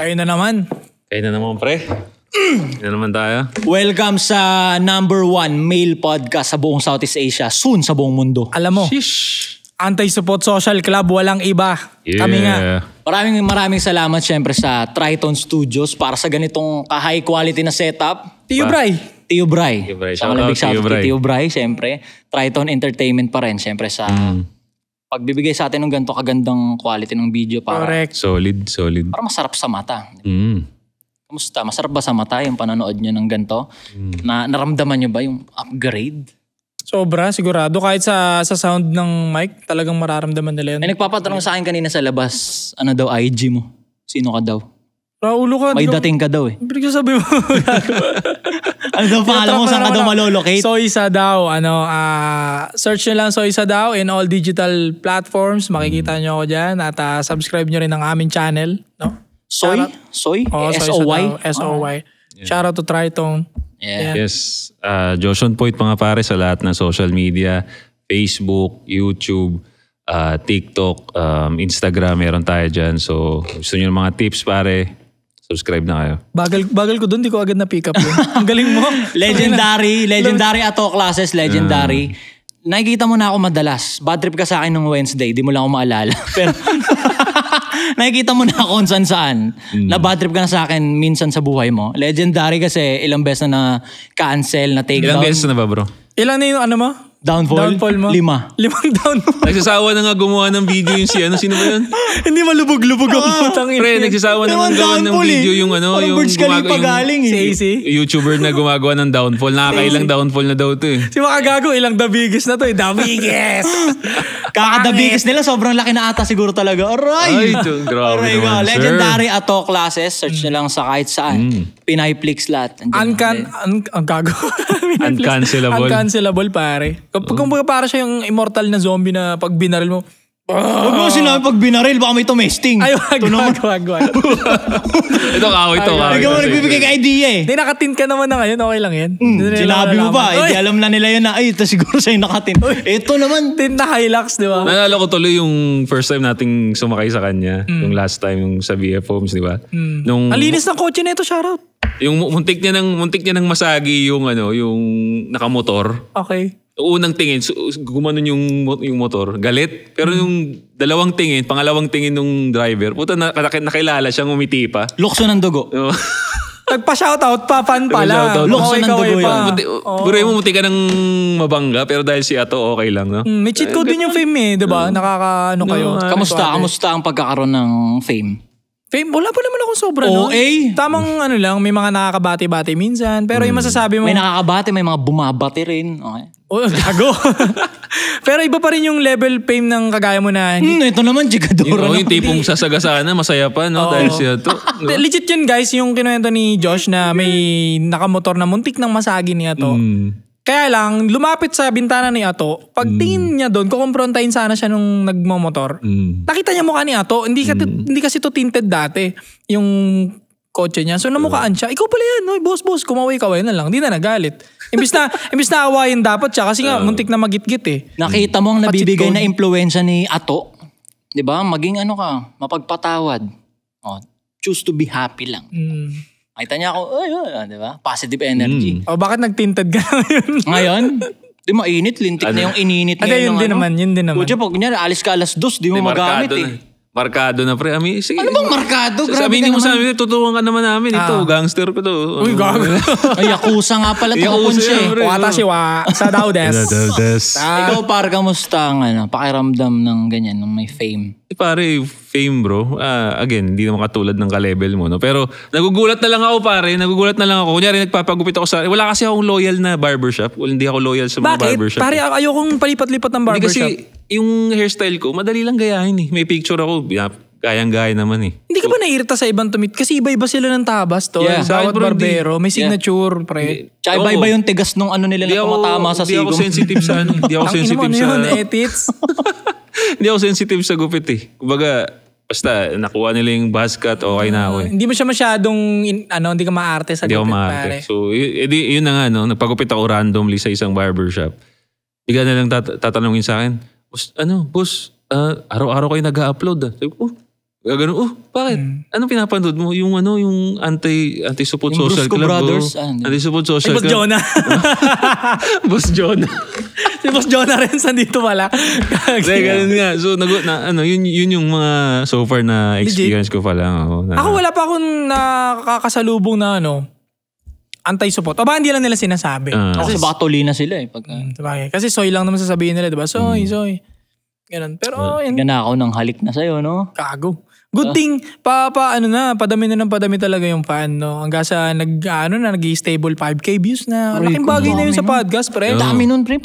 Ayun na naman. Kaya na naman, pre. Kaya na naman tayo. Welcome sa #1 male podcast sa buong Southeast Asia. Soon sa buong mundo. Alam mo, Shish. Anti-Support Social Club, walang iba. Yeah. Kami nga. Maraming salamat syempre sa Triton Studios para sa ganitong ka-high quality na setup. Tio Bray. Tio Bray. Tio Bray. Sa malabig shout out kay Tio Bray, syempre. Triton Entertainment pa rin, syempre sa pagbibigay sa atin ng ganito kagandang quality ng video para Correct. Solid. para masarap sa mata. Mm. Kamusta? Masarap ba sa mata yung panonood nyo ng ganito? Na naramdaman nyo ba yung upgrade? Sobra, sigurado. Kahit sa sound ng mic, talagang mararamdaman nila yun. May nagpapatanong sa akin kanina sa labas, ano daw IG mo? Sino ka daw? Raulo ka. May dating ka daw eh. Hindi ko sabi mo. Ano daw pangalan mo? Saan ka daw malolocate? Soy Sadao. Search nyo lang Soy Sadao in all digital platforms. Makikita nyo ako dyan. At subscribe nyo rin ang aming channel. No? Soy? Oh, Soy S-O-Y? Sadao. S-O-Y. Shout out to Triton. Yeah. Yes. Joshon Point mga pare sa lahat ng social media. Facebook, YouTube, TikTok, Instagram. Meron tayo dyan. So gusto nyo ng mga tips pare, subscribe na kayo. Bagal ko dun. Di ko agad na pick up yun. Ang galing mo. Legendary ato classes, legendary. Nakikita mo na ako madalas. Bad trip ka sa akin nung Wednesday, di mo lang ako maalala. Pero nakikita mo na ako kung saan. Na bad trip ka na sa akin minsan sa buhay mo. Legendary kasi ilang beses na cancel, na take Ilang down. beses na ba bro? Ilan na yung ano mo? Downfall Downfall mo? 5. 5 downfall. Nagsasawa na nga gumawa ng video yung sino ba yun? Hindi malubog-lubog ang putang ina. Pre, nagsasawa na nga gawa ng video yung ano, Parang yung Burj Khalifa galing Si eh. AC. YouTuber na gumagawa ng downfall. Nakakailang downfall na daw to eh. Si Makagago, ilang the biggest na to eh. The biggest! Kakadabigis nila, sobrang laki na ata siguro talaga. Aray! Ay, grabe Aray naman, nga. sir. Legendary ato classes. Search na lang sa kahit saan. Pinayflix lahat. Ang gago. Uncancelable. Uncancelable pare. Kung para siya yung immortal na zombie na pag binaril mo. Huwag mo sinabi pag binaril, baka may tumesting. Ay, wag. Ito kaway to. Hindi ka mo nagbibigay ka idea eh. Hindi, nakatin ka naman na ngayon. Okay lang yan. Sinabi mo ba? Hindi alam na nila yun na, ay, ito siguro sa'yo nakatin. Ito naman. Tin na Hilux, di ba? Naalala ko tuloy yung first time nating sumakay sa kanya. Yung last time yung sa BF Homes, di ba? Nung Ang linis ng kotse na ito, shoutout. yung muntik niya nang masagi yung yung nakamotor. Okay. Unang tingin, gumanon yung motor, galit. Pero yung pangalawang tingin nung driver, puta nakilala siyang umiti pa. Lukso ng dugo. Nagpa-shoutout pa, fan pala. Nagpa-shoutout. Lukso ng dugo yun. Buray mo, munti ka nang mabangga, pero dahil si Ato, okay lang, no? May cheat code din yung fame eh, di ba? Nakakaano kayo. Kamusta ang pagkakaroon ng fame? Fame, wala pa naman akong sobra, no? OA? Tamang ano lang, may mga nakakabati-bati minsan. Pero yung masasabi mo... May nakakabati, may mga bumabati rin. Okay. Oh, gago. Pero iba pa rin yung level fame ng kagaya mo na... Ito naman, jigadora. Yung tipong sasagasana, masaya pa, no? Dahil si Ato. No? Legit yun guys, yung kinuwento ni Josh na may nakamotor na muntik ng masagi ni Ato. Kaya lang, lumapit sa bintana ni Ato, pagtingin niya doon, kukumprontahin sana siya nung nagmamotor. Nakita niya mukha ni Ato, hindi kasi to tinted dati, yung kotse niya. So namukhaan siya, ikaw pala yan, no? boss, kumaway-kaway na lang, hindi na nagalit. Imbis na awayin dapat siya, kasi nga muntik na magit-git eh. Nakita mo ang nabibigay na impluwensya ni Ato. Diba? Maging mapagpatawad. Choose to be happy lang. Nakita niya ako, diba? Positive energy. Bakit nagtinted ka na yun? Ngayon, di mainit, lintik na yung ininit ngayon. Yun din naman. Kutya po, kunyari, alis ka 2:00, di mo magamit eh. Markado na pre. Sige. Ano bang markado? Grabe Sabihin mo ka naman. sa amin, tuturuan ka naman namin. Ito, gangster ko to. Uy, gago. Ay, Yakuza nga pala. Yakuza yan, pre. Wata si Sadao des. Ikaw par, kamusta ang pakiramdam ng ganyan, ng may fame? Pare, fame bro. Again, hindi naman katulad ng ka-level mo. No? Pero nagugulat na lang ako pare. Kunyari nagpapagupit ako sa... Wala kasi akong loyal na barbershop. Hindi ako loyal sa mga barbershop. Pare, ayokong palipat-lipat ng barbershop. Hindi kasi yung hairstyle ko, madali lang gayahin eh. May picture ako. Gayang-gaya naman eh. Hindi ka ba naiirita sa ibang tumit? Kasi iba-iba sila ng tabas to. Yeah. Bawat Bro, barbero. May signature, pre. Tsaka iba-iba yung tigas nung nila na tumatama sa sigong. Hindi ako sensitive sa Hindi ako sensitive sa... Etits. Hindi ako sensitive sa gupit eh. Kumbaga, basta nakuha nila yung buzz cut, okay na ako eh. Hindi mo siya masyadong, hindi ka maarte sa Hindi gupit, ako maarte. pare. So, yun na nga, no? Nagpagupit ako randomly sa isang barbershop. Bigla na lang tatanungin sa akin, boss, araw-araw kayo nag-upload ah. Sabi ko, Ganun, bakit? Anong pinapanood mo? Yung yung anti-support Yung social Brusco club. Brothers. Anti-support social Boss club. Jonah. Boss Jonah. Si Boss Jonah rin sandito pala. Hindi, ganun nga. So, yun yung mga so far na experience ko pa lang. Ako wala pa akong nakakasalubong na anti-support. O ba hindi lang nila sinasabi? Kasi baka tuli na sila Sabagay. Kasi soy lang naman sasabihin nila, diba? Soy. Ganun. Pero yun. Nanakaw ng halik na sa'yo, no? Kago. Good thing, padami na ng padami talaga yung fan, no? Hanggang sa nag-stable 5K views na. Laking bagay na yun sa podcast, pre. Dami nun, pre.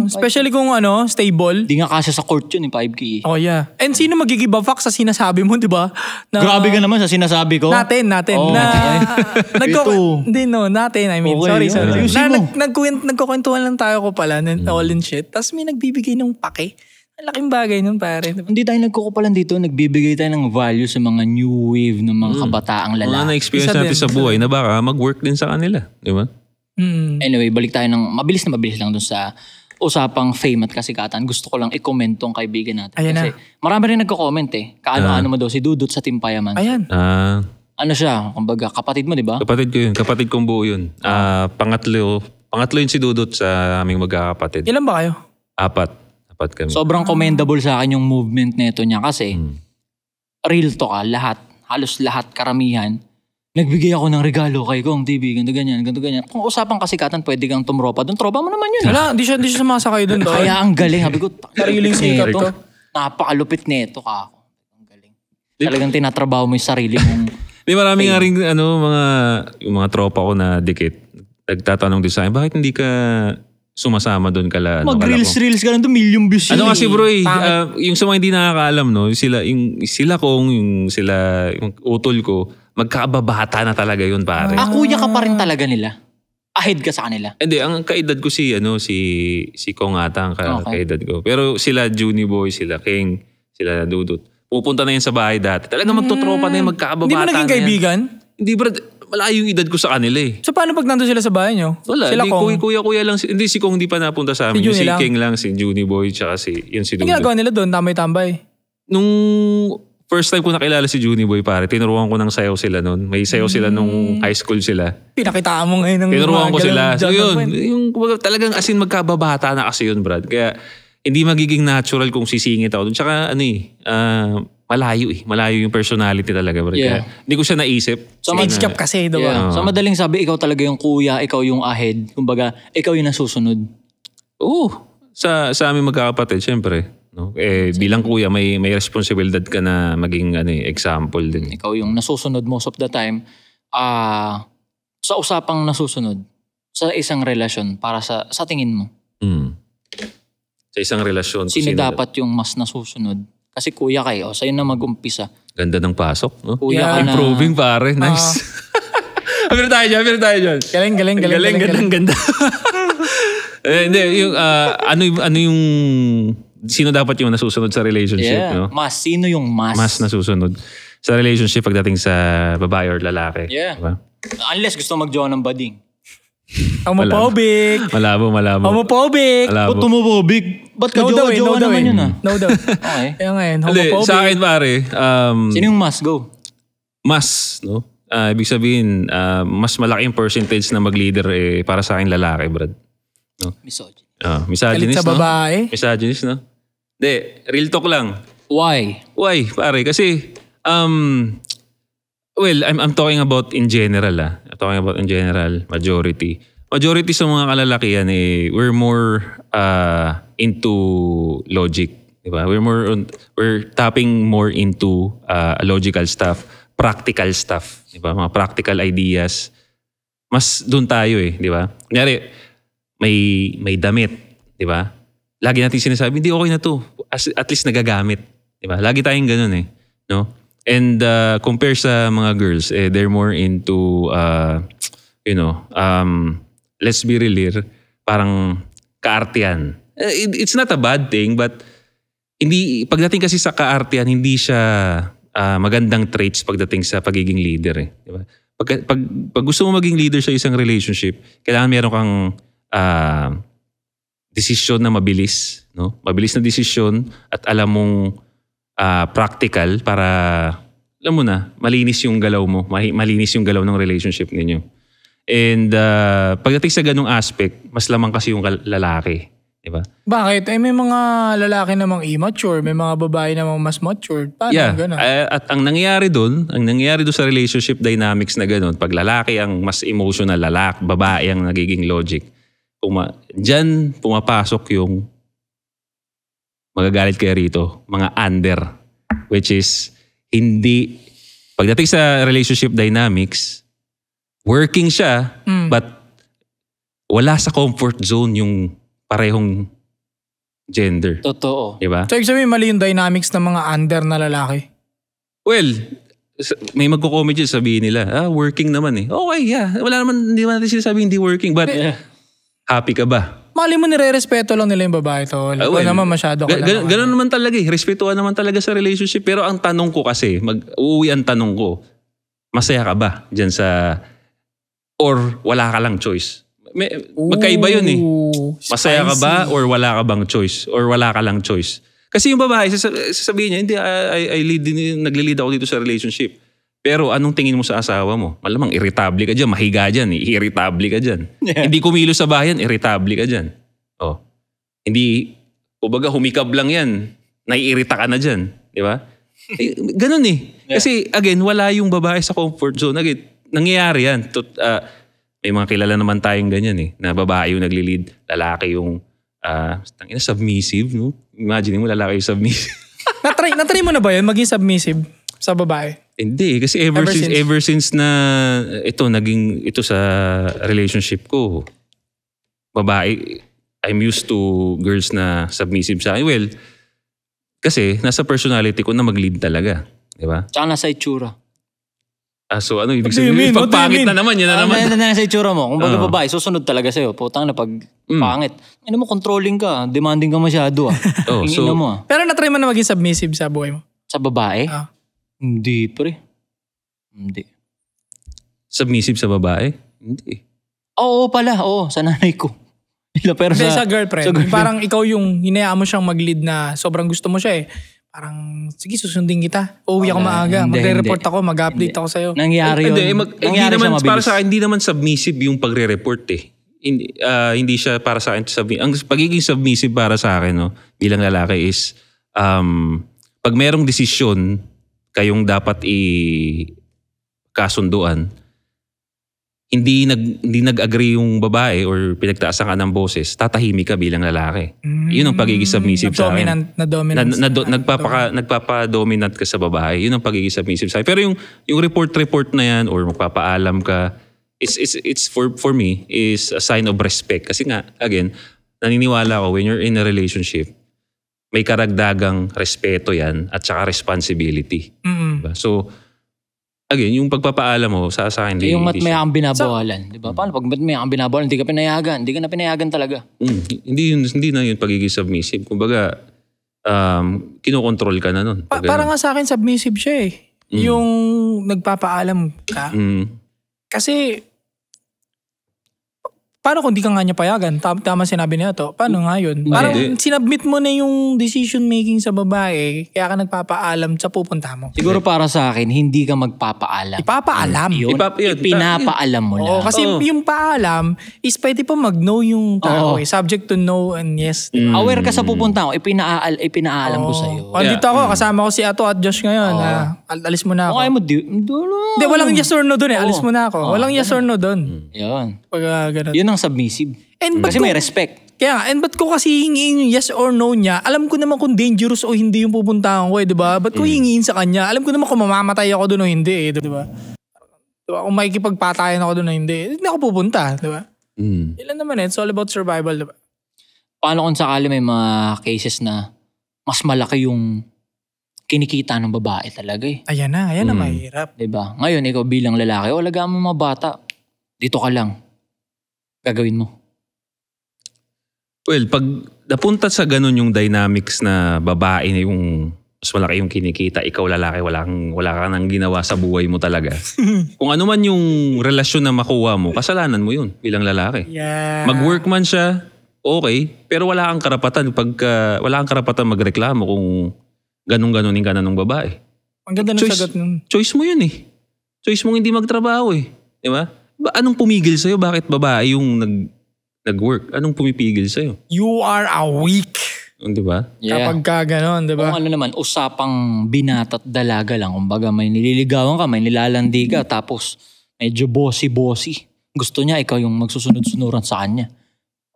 Especially kung stable. Di nga kasya sa court yun, 5K. Oh, yeah. And sino mag-give a fuck sa sinasabi mo, di ba? Grabe ka naman sa sinasabi ko. Natin. Oh, Hindi, no. Natin, I mean. Okay, Sorry. yun. Nagkukwentuhan lang tayo ko pala. All in shit. Tapos may nagbibigay ng pake. Ang laking bagay nun, pare. Hindi tayo nagkukupalan dito, nagbibigay tayo ng value sa mga new wave ng mga kabataang lalaki. Mga na-experience natin sa buhay na baka mag-work din sa kanila. Di ba? Anyway, balik tayo ng mabilis lang dun sa usapang fame at kasikatan. Gusto ko lang i-comment tong kaibigan natin. Ayan kasi marami rin nagko-comment Kaano-ano mo daw si Dudut sa Team Payaman. Ayan. Ano siya? Kumbaga, kapatid mo, di ba? Kapatid ko yun. Kapatid kong buo yun. Pangatlo yun si Dudut sa aming magkakapatid. Ilan ba kayo? Apat kami. Sobrang commendable sa akin yung movement nito niya kasi real talk halos lahat karamihan, nagbigay ako ng regalo kay Kong TV, ganito ganyan. Kung usapang kasikatan, pwede kang tumropa doon. Tropa mo naman yun. Wala, di siya sumasakay doon. Kaya ang galing. Sabi ko, sariling sikat to. Napakalupit nito ka ako. Ang galing. Talagang tinatrabaho mo yung sarili mong... Di marami nga rin yung mga tropa ko na dikit. Nagtatanong din sa akin, bakit hindi ka sumasama doon kala? Mag-reels ka lang doon, million views yun. Kasi bro yung sa mga hindi nakakaalam, no, sila kong, yung utol ko, magkababata na talaga yun, pare. Kuya ka pa rin talaga nila. Ahead ka sa kanila. Hindi, ang kaedad ko si Kong ata ang kaedad ko. Pero sila Juni Boy, sila King, sila Dudut. Pupunta na yun sa bahay dati. Talaga magtotropa na yun, magkababata na yan. Hindi mo naging kaibigan? Hindi bro, malayo yung edad ko sa kanila So paano pag nandun sila sa bahay nyo? Wala, sila kuya lang. Hindi, si Kong hindi pa napunta sa amin. Si King lang, si Juni Boy, tsaka si Dudut. Ang ginagawa nila doon, tambay-tambay. Nung first time ko nakilala si Juni Boy, pare, tinuruan ko ng sayaw sila noon. May sayaw sila nung high school sila. Pinakitaan mo ngayon ng tinuruan ko sila. So yun, yung talagang as in magkababata na kasi yun, Brad. Kaya hindi magiging natural kung sisingit ako doon. Tsaka malayo yung personality talaga, Brad. Yeah. Kaya hindi ko siya naisip. So age gap kasi, diba? Yeah. So madaling sabi, ikaw talaga yung kuya, ikaw yung ahead. Kumbaga, ikaw yung nasusunod. Oo. Sa aming magkakapatid, syempre. No? Bilang kuya, may responsibilidad ka na maging example din. Ikaw yung nasusunod most of the time. Sa usapang nasusunod, sa isang relasyon, para sa tingin mo. Sa isang relasyon. Sino dapat yung mas nasusunod? Kasi kuya kayo, sa'yo na mag-umpisa. Ganda ng pasok, no? Kuya ka na. Improving, pare. Nice. Pero tayo dyan. Galing. Ganda. Hindi, yung sino dapat yung nasusunod sa relationship, no? Sino yung mas? Mas nasusunod sa relationship pagdating sa babae or lalaki. Yeah. Diba? Unless gusto mag-jowa ng bading. Homophobic. Malabo. Homophobic. Ba't homophobic? Ba't ka jowa naman yun No daw. Okay. Kaya ngayon, homophobic. Sa akin, pare. Sino yung mas? Go. Mas, no? Ibig sabihin, mas malaking percentage na mag-leader para sa akin lalaki, Brad. No? Misogynist. Misogynist, sa babae. No? Misogynist, no? Hindi, real talk lang. Why, pare? Kasi, well, I'm talking about in general, I'm talking about in general, majority. Majority sa mga kalalakihan, we're more into logic. Diba? We're tapping more into logical stuff, practical stuff. Diba? Mga practical ideas. Mas doon tayo di ba? Kunyari, may damit. Diba? Lagi natin sinasabi, hindi okay na to. At least nagagamit. Diba? Lagi tayong ganun no? And compare sa mga girls, they're more into, let's be real here, parang kaartihan. It's not a bad thing, but pagdating kasi sa kaartihan, hindi siya magandang traits pagdating sa pagiging leader. Diba? Pag gusto mo maging leader sa isang relationship, kailangan meron kang desisyon na mabilis. No? Mabilis na desisyon at alam mong practical para, alam mo na, malinis yung galaw mo. Malinis yung galaw ng relationship ninyo. And pagdating sa ganung aspect, mas lamang kasi yung lalaki. Diba? Bakit? May mga lalaki namang immature, may mga babae namang mas mature. Paano gano'n? At ang nangyayari doon sa relationship dynamics na gano'n, pag lalaki ang mas emotional, babae ang nagiging logic, dyan pumapasok yung magagalit kayo rito, mga under, which is hindi, pagdating sa relationship dynamics, working siya, but wala sa comfort zone yung parehong gender. Totoo. Diba? So, ibig sabihin mali yung dynamics ng mga under na lalaki? Well, may magko-comment dyan, sabihin nila, working naman eh. Okay, yeah. Wala naman, hindi naman natin sinasabi hindi working. But, happy ka ba? Mali mo nire-respeto lang nila yung babae to. Well, naman masyado ka lang. Ganun naman talaga eh. Respetuhan naman talaga sa relationship. Pero ang tanong ko kasi, uuwi ang tanong ko, masaya ka ba dyan sa, or wala ka lang choice? Magkaiba yun eh. Masaya ka ba or wala ka bang choice? Or wala ka lang choice? Kasi yung babae, sasabihin niya, hindi, nagli-lead ako dito sa relationship. Pero anong tingin mo sa asawa mo? Malamang irritable ka dyan, mahiga dyan, irritable ka dyan. Yeah. Hindi kumilos sa bayan, irritable ka dyan. Oh. Hindi, kumbaga humikab lang yan, naiirita ka na dyan. Di ba? Ganun eh. Yeah. Kasi again, wala yung babae sa comfort zone. Again, nangyayari yan. May mga kilala naman tayong ganyan eh, na babae yung nagli-lead, lalaki yung submissive, no? Imagine mo, lalaki yung submissive. Natry mo na ba yun, maging submissive sa babae? Hindi, kasi ever since na ito sa relationship ko, babae, I'm used to girls na submissive sa akin. Well, kasi nasa personality ko na mag-lead talaga. Di ba? Tsaka nasa itsura. So ano ibig sabihin? Pagpangit na naman, yan na naman. Nasa itsura mo. Kung baga babae, susunod talaga sa'yo. Putang na pag pangit. Ano mo, controlling ka. Demanding ka masyado mo. Pero natry mo na maging submissive sa buhay mo? Sa babae? Hindi, pre. Hindi. Submissive sa babae? Hindi. Oo pala. Oo, sa nanay ko. Pero sa girlfriend. Parang ikaw yung hinayaan mo siyang mag-lead na sobrang gusto mo siya eh. Parang, sige, susundin kita. Uuwi ako maaga. Magre-report ako, mag-update ako sa'yo. Nangyari yun. Nangyari siya mabilis. Para sa akin, hindi naman submissive yung pagre-report eh. Hindi siya para sa akin. Ang pagiging submissive para sa akin, no, bilang lalaki is, pag merong desisyon, kayong dapat kasunduan, hindi nag-agree yung babae or pinagtaasan ka ng boses, tatahimik ka bilang lalaki. Yun ang pagiging submissive sa akin. Nagpapa-dominant ka sa babae. Yun ang pagiging submissive sa akin. Pero yung report na yan or magpapaalam ka, it's for me is a sign of respect. Kasi nga, again, naniniwala ko when you're in a relationship, may karagdagang respeto yan at saka responsibility. Diba? So, again, yung pagpapaalam mo sa akin. Yung may akong binabawalan. Diba? Paano pag may akong binabawalan, hindi ka pinayagan. Hindi ka na pinayagan talaga. Hindi na yun pagiging submissive. Kumbaga, kinokontrol ka na nun. Para nga sa akin, submissive siya eh. Yung nagpapaalam ka. Kasi, paano kung di ka nga niya payagan? Tama sinabi niya to. Paano nga yun? Parang sinubmit mo na yung decision making sa babae, kaya ka nagpapaalam sa pupunta mo. Siguro para sa akin, hindi ka magpapaalam. Ipapaalam. Ipinapaalam mo lang. Kasi yung paalam is pwede pa mag-no yung tao eh. Subject to no and yes. Aware ka sa pupunta mo, ipinaalam ko sa'yo. Dito ako, kasama ko si Ato at Josh ngayon. Alis mo na ako. Okay mo, Hindi, walang yes or no dun eh. Alis mo na ako. Walang yes or no dun. Yun. Pag ganun. Yun ang submissive. Kasi may respect. Kaya, ba't ko kasi hingiin yung yes or no niya? Alam ko naman kung dangerous o hindi yung pupuntahan ko eh, di ba? Ba't ko hingiin sa kanya? Alam ko naman kung mamamatay ako doon o hindi eh, di ba? Diba? Kung makikipagpatayan ako doon o hindi ako pupunta, di ba? Ilan naman it's all about survival, di ba? Paano kung sakali may mga cases na mas malaki yung kinikita ng babae talaga eh? Ayan na mahirap. Di ba? Ngayon, ikaw bilang lalaki, alagaan mo mga bata. Dito ka lang. Gagawin mo? Well, pag napunta sa ganun yung dynamics na babae na yung mas malaki yung kinikita, ikaw lalaki, wala ka nang ginawa sa buhay mo talaga. Kung ano man yung relasyon na makuha mo, kasalanan mo yun bilang lalaki. Yeah. Mag-work man siya, okay, pero wala kang karapatan magreklamo kung ganun-ganunin ka na ng babae. Ang ganda ng sagot nun. Choice mo yun eh. Choice mong hindi magtrabaho eh. Di ba? Anong pumigil sa'yo? Bakit babae yung nag-work? Anong pumipigil sa'yo? You are a weak. Di ba? Yeah. Kapag ka ganon, di ba? Kung ano naman, usapang binata at dalaga lang. Kumbaga may nililigawan ka, may nilalandi ka, tapos medyo bossy-bossy. Gusto niya ikaw yung magsusunod-sunuran sa kanya.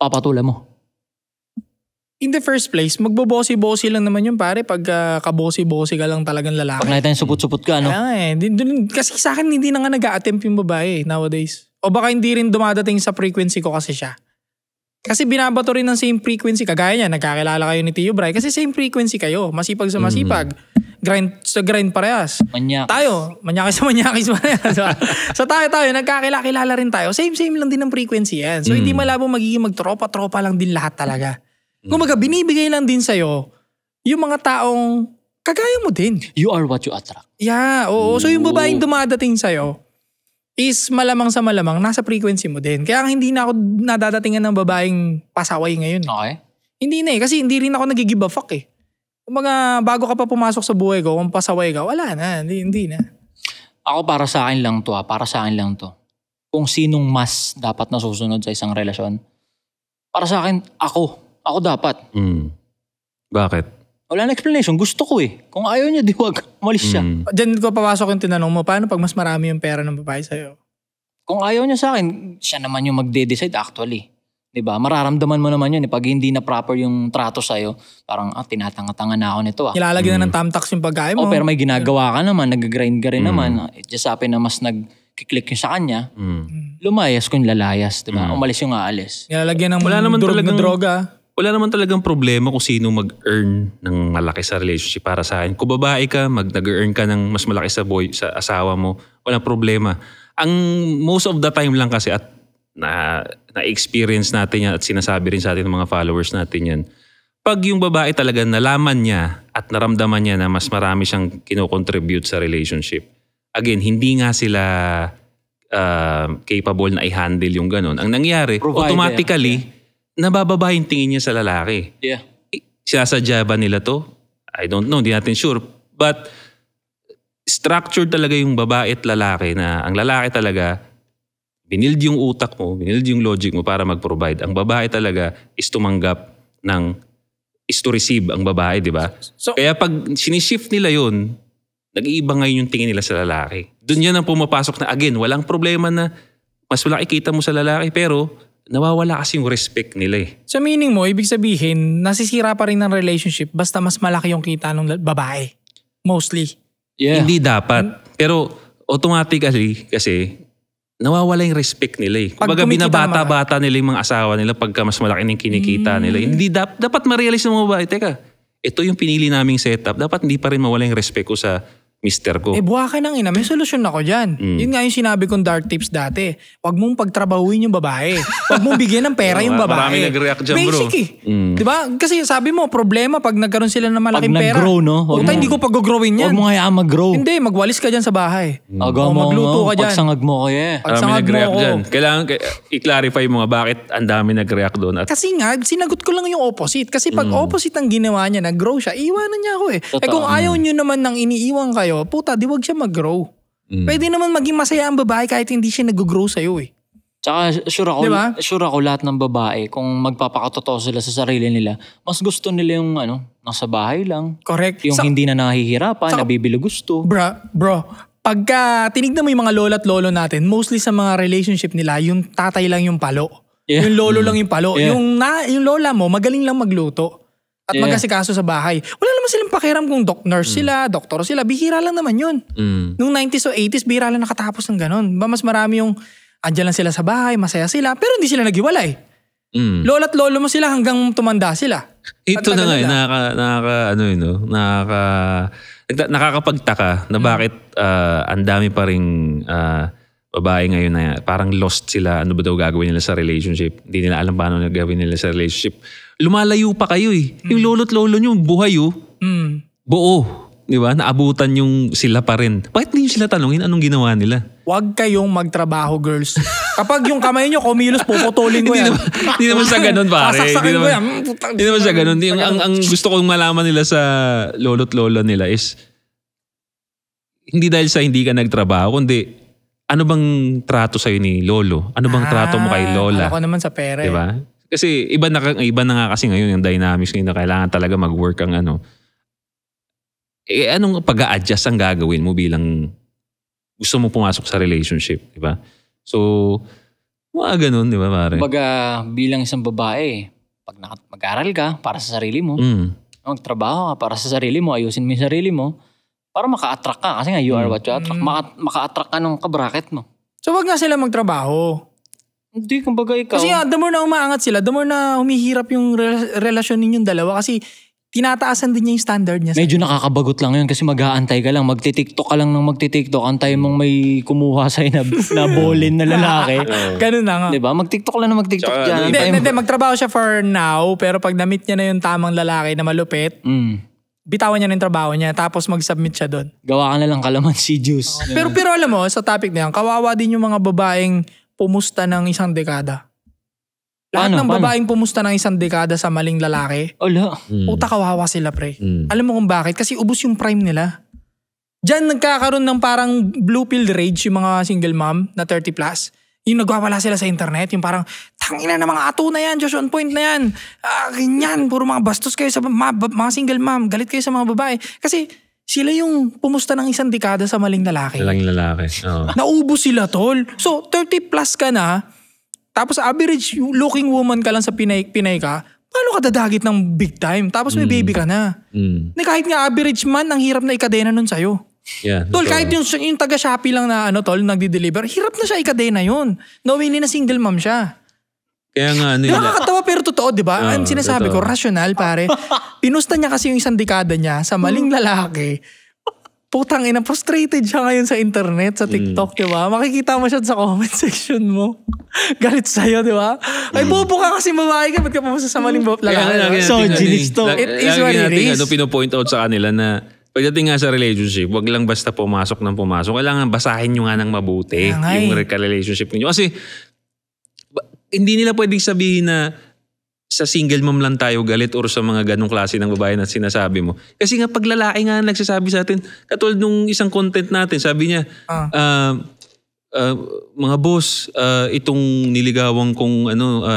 Papatulan mo. In the first place, magbobossy-bossy lang naman yun pare pag kabossy-bossy ka lang talagang lalaki. Pag nakita yung supot-supot ka, no? Kasi sa akin hindi na nga nag-a-attempt yung babae nowadays. O baka hindi rin dumadating sa frequency ko kasi siya. Kasi binabato rin ng same frequency. Kagaya niya, nagkakilala kayo ni Tio Bray. Kasi same frequency kayo. Masipag sa masipag. Grind sa grind parehas. Manyakis. Tayo, manyakis sa manyakis parehas. So tayo, nagkakilala rin tayo. Same lang din ng frequency yan. So hindi malabong magiging magtropa-tropa lang din lahat talaga. Kumaga, binibigay lang din sa'yo yung mga taong kagaya mo din. You are what you attract. Yeah, oo. So yung babaeng dumadating sa'yo is malamang sa malamang nasa frequency mo din. Kaya hindi na ako nadadatingan ng babaeng pasaway ngayon. Okay. Hindi na eh. Kasi hindi rin ako nag-give a fuck eh. Kumaga, bago ka pa pumasok sa buhay ko, kung pasaway ka, wala na. Hindi na. Ako para sa akin lang to. Para sa akin lang to. Kung sinong mas dapat nasusunod sa isang relasyon. Para sa akin, Ako dapat. Bakit? Wala na explanation. Gusto ko eh. Kung ayaw niya, di wag. Umalis siya. Diyan ko papasok yung tinanong mo, paano pag mas marami yung pera ng babae sa'yo? Kung ayaw niya sa akin, siya naman yung magde-decide actually. Diba? Mararamdaman mo naman yun eh. Pag hindi na proper yung trato sa'yo, parang tinatanga-tanga na ako nito ah. Ilalagyan na ng tamtax yung pagkain mo. Pero may ginagawa ka naman, nag-grind ka rin naman. It just happen na mas nag-click yung sa kanya. Lumayas kung lalayas. Diba? Umalis yung aalis. Ilalagyan ng durog na droga. Wala naman talagang problema kung sino mag-earn ng malaki sa relationship para sa akin. Kung babae ka, nag-earn ka ng mas malaki sa asawa mo, walang problema. Ang most of the time lang kasi at na-experience natin yan at sinasabi rin sa atin ng mga followers natin yan. Pag yung babae talaga nalaman niya at naramdaman niya na mas marami siyang kinocontribute sa relationship, again, hindi nga sila capable na i-handle yung ganun. Ang nangyari, automatically, nabababa yung tingin niya sa lalaki. Yeah. Sinasadya ba nila to? I don't know, hindi natin sure. But structured talaga yung babae at lalaki na ang lalaki talaga, binild yung utak mo, binild yung logic mo para mag-provide. Ang babae talaga is tumanggap is to receive ang babae, di ba? So, kaya pag sinishift nila yun, nag-iiba ngayon yung tingin nila sa lalaki. Doon yan ang pumapasok na again, walang problema na mas malaki kita mo sa lalaki pero nawawala kasi yung respect nila eh. So meaning mo, ibig sabihin, nasisira pa rin ng relationship basta mas malaki yung kita ng babae. Mostly. Yeah. Hindi dapat. Pero automatically kasi nawawala yung respect nila eh. Kumbaga binabata-bata nila yung mga asawa nila pagka mas malaki ng kinikita nila. Hindi dapat ma-realize ng mga babae, teka, ito yung pinili naming setup. Dapat hindi pa rin mawala yung respect ko sa mister ko. Buwaka ng ina, may solusyon ako dyan. Yun nga yung sinabi kong dark tips dati. Huwag mong pagtrabahuin yung babae. Huwag mong bigyan ng pera yung babae. Marami nag-react dyan, bro. Basic eh. Diba? Kasi sabi mo, problema pag nagkaroon sila ng malaking pera. Pag nag-grow, no? Hindi ko pag-growin yan. Huwag mo hayaan mag-grow. Hindi, magwalis ka dyan sa bahay. Magluto ka dyan. Pagsangag mo ko eh. Marami nag-react dyan. Kailangan i-clarify mo nga bakit ang dami nag-react doon. Kasi nga, sinagot ko lang yung opposite. Kasi pag opposite ang ginawa niya, nag-grow siya, iwanan niya ako eh. Kung ayaw nyo naman nang iniiwan kayo, puta, di wag siya mag-grow. Pwede naman maging masaya ang babae kahit hindi siya nag-grow sa'yo eh. Tsaka sure ako lahat ng babae, kung magpapakatotoo sila sa sarili nila, mas gusto nila yung nasa bahay lang. Correct. Yung hindi na nahihirapan, nabibili gusto. Bro, pagka tinignan mo yung mga lola at lolo natin, mostly sa mga relationship nila, yung tatay lang yung palo. Yeah. Yung lolo lang yung palo. Yeah. Yung lola mo, magaling lang magluto. At mag-asikaso sa bahay. Wala naman silang pakiram kung nurse sila, doktor sila. Bihira lang naman yun. Nung 90s o 80s, bihira lang nakatapos ng ganun. Mas marami yung andyan lang sila sa bahay, masaya sila, pero hindi sila naghiwalay. Lola at lolo mo sila hanggang tumanda sila. Ito na nga, nakakapagtaka na bakit ang dami pa ring babae ngayon na parang lost sila. Ano ba daw gagawin nila sa relationship? Hindi nila alam paano gagawin nila sa relationship. Lumalayo pa kayo eh. Yung lolo't lolo nyo, buhay buo. di ba? Naabutan yung sila pa rin. Bakit hindi sila tanungin anong ginawa nila? Huwag kayong magtrabaho, girls. Kapag yung kamay nyo kumilos, puputulin ko yan. Hindi naman sa ganun, pare. Sasaksakin ko yan. Hindi naman sa ganun. Ang gusto kong malaman nila sa lolo't lola nila is hindi dahil sa hindi ka nagtrabaho, kundi ano bang trato sa'yo ni lolo? Ano bang trato mo kay lola? Ako naman sa pera. Diba? Kasi iba na nga kasi ngayon yung dynamics ngayon na kailangan talaga mag-work ang ano. Anong pag-a-adjust ang gagawin mo bilang gusto mo pumasok sa relationship, di ba? So, mga ganun, di ba, pare? Baga, bilang isang babae, pag mag-aral ka para sa sarili mo, magtrabaho ka para sa sarili mo, ayusin mo yung sarili mo, para maka-attract ka. Kasi nga, you are what you attract. Maka-attract ka ng kabracket mo. So, wag nga sila magtrabaho. Hindi, kumbaga ikaw. Kasi nga, the more na umaangat sila, the more na humihirap yung relasyon ninyong dalawa. Kasi tinataasan din niya yung standard niya. Medyo nakakabagot lang yun kasi mag-aantay ka lang. Magti-tiktok ka lang ng magti-tiktok. Antayin mong may kumuha sa'yo na bolin na lalaki. Ganun na nga. Diba? Mag-tiktok lang na mag-tiktok dyan. Hindi, magtrabaho siya for now. Pero pag na-meet niya na yung tamang lalaki na malupit, bitawan niya na yung trabaho niya. Tapos mag-submit siya doon. Gawa ka na lang kalamansi juice. Pero alam mo, sa topic na yan, kawawa din yung mga babaeng pumusta ng isang dekada. Lahat ng babaeng pumusta ng isang dekada sa maling lalaki, puta kawawa sila, pre. Alam mo kung bakit? Kasi ubos yung prime nila. Diyan nagkakaroon ng parang blue pill rage yung mga single mom na 30 plus. Yung nagwawala sila sa internet, yung parang, tangina na mga ato na yan, Josh on point na yan. Ganyan, puro mga bastos kayo sa mga single mom, galit kayo sa mga babae. Kasi sila yung pumusta ng isang dekada sa maling lalaki. Maling lalaki. Naubos sila, tol. So, 30 plus ka na, tapos average looking woman ka lang sa Pinay ka, paano ka dadagit ng big time? Tapos may baby ka na. Kahit nga average man, ang hirap na ikadena nun sa'yo. Yeah, tol, kahit yung taga Shopee lang na tol, nagdi-deliver, hirap na siya ikadena yun. Knowing na single mom siya. Kaya nga, nakakatawa pero totoo, di ba? Ang sinasabi ko, rational, pare. Pinusta niya kasi yung isang dekada niya sa maling lalaki. Putang ina, frustrated siya ngayon sa internet, sa TikTok, di ba? Makikita mo siya sa comment section mo. Galit sa'yo, di ba? Ay, bobo ka kasi babae ka, ba't ka pumunta sa maling lalaki? So, ginis to. It is what it is. Pinopoint out sa kanila na pagdating nga sa relationship, wag lang basta pumasok ng pumasok. Kailangan basahin nyo nga ng mabuti yung relationship niyo. Kasi hindi nila pwedeng sabihin na sa single mom lang tayo galit or sa mga ganong klase ng babae na sinasabi mo. Kasi nga pag lalaki nga nagsasabi sa atin, katulad nung isang content natin, sabi niya, mga boss, itong niligawan kong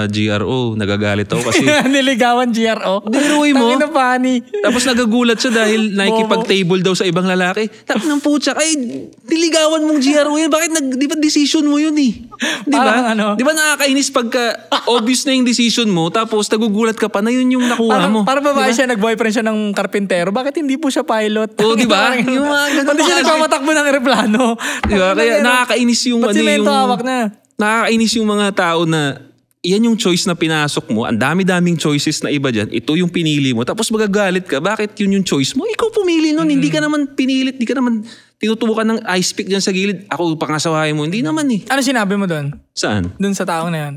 GRO, nagagalit ako kasi... Niligawan GRO? Diruin mo. Tangin na funny. Tapos nagagulat siya dahil nakikipag-table daw sa ibang lalaki. Tapos ng putsa, ay, niligawan mong GRO yan. Bakit di ba decision mo yun eh? Di ba? Di ba nakakainis pagka obvious na yung decision mo tapos nagugulat ka pa na yun yung nakuha mo. Para babae siya, nag-boyfriend siya ng karpintero. Bakit hindi po siya pilot? Oo, di ba? Yung mga ganun. Hindi siya nagpamatakbo ng aeroplano. Di ba? Kaya nakakainis yung nakakainis yung mga tao na yan yung choice na pinasok mo. Ang dami-daming choices na iba dyan. Ito yung pinili mo. Tapos magagalit ka. Bakit yun yung choice mo? Ikaw pumili nun. Hindi ka naman pinilit. Hindi ka naman tinutubukan ng ice pick dyan sa gilid. Ako pangasawahin mo. Hindi naman eh. Ano sinabi mo doon? Saan? Doon sa taong na yan.